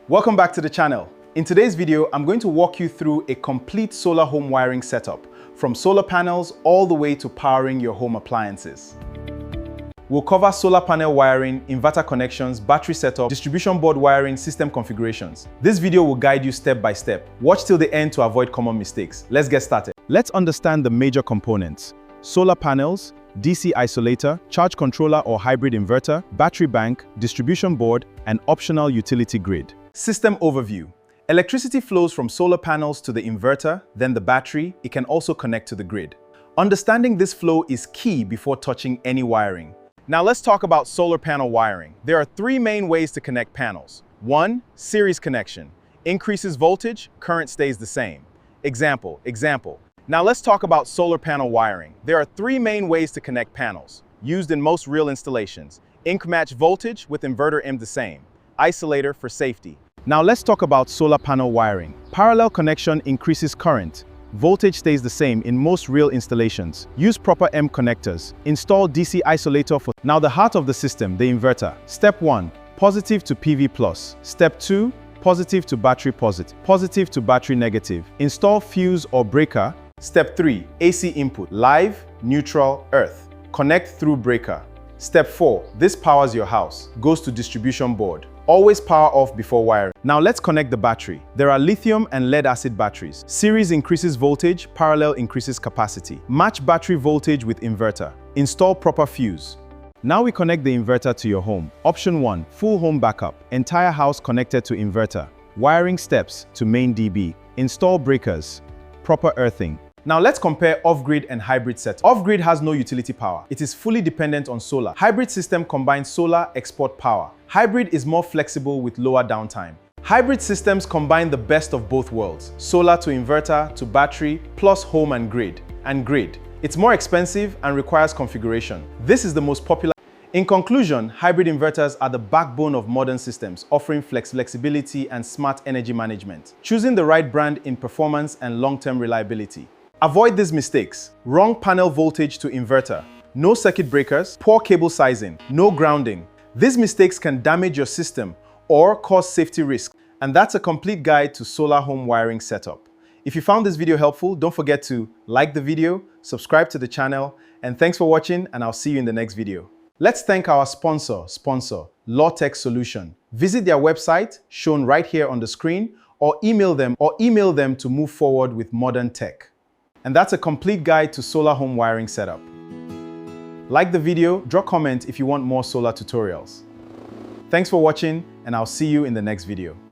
Welcome back to the channel. In today's video, I'm going to walk you through a complete solar home wiring setup, from solar panels all the way to powering your home appliances. We'll cover solar panel wiring, inverter connections, battery setup, distribution board wiring, system configurations. This video will guide you step by step. Watch till the end to avoid common mistakes. Let's get started. Let's understand the major components: solar panels, DC isolator, charge controller or hybrid inverter, battery bank, distribution board, and optional utility grid. System overview. Electricity flows from solar panels to the inverter, then the battery. It can also connect to the grid. Understanding this flow is key before touching any wiring. Now let's talk about solar panel wiring. There are three main ways to connect panels. 1. Series connection. Increases voltage, current stays the same. Example. Now let's talk about solar panel wiring. There are three main ways to connect panels, used in most real installations. Inc match voltage with inverter M the same. Isolator for safety. Now let's talk about solar panel wiring. Parallel connection increases current. Voltage stays the same in most real installations. Use proper M connectors. Install DC isolator for... Now the heart of the system, the inverter. Step 1. Positive to PV+. Step 2. Positive to battery positive. Positive to battery negative. Install fuse or breaker. Step 3. AC input. Live, neutral, earth. Connect through breaker. Step 4. This powers your house. Goes to distribution board. Always power off before wiring. Now let's connect the battery. There are lithium and lead acid batteries. Series increases voltage, parallel increases capacity. Match battery voltage with inverter. Install proper fuse. Now we connect the inverter to your home. Option 1. Full home backup. Entire house connected to inverter. Wiring steps to main DB. Install breakers. Proper earthing. Now let's compare off-grid and hybrid setup. Off-grid has no utility power. It is fully dependent on solar. Hybrid system combines solar, export power. Hybrid is more flexible with lower downtime. Hybrid systems combine the best of both worlds. Solar to inverter to battery, plus home and grid. It's more expensive and requires configuration. This is the most popular. In conclusion, hybrid inverters are the backbone of modern systems, offering flexibility and smart energy management. Choosing the right brand in performance and long-term reliability. Avoid these mistakes. Wrong panel voltage to inverter. No circuit breakers. Poor cable sizing. No grounding. These mistakes can damage your system or cause safety risks. And that's a complete guide to solar home wiring setup. If you found this video helpful, don't forget to like the video, subscribe to the channel, and thanks for watching, and I'll see you in the next video. Let's thank our sponsor, LawTech Solution. Visit their website, shown right here on the screen, or email them to move forward with modern tech. And that's a complete guide to solar home wiring setup. Like the video, drop a comment if you want more solar tutorials. Thanks for watching, and I'll see you in the next video.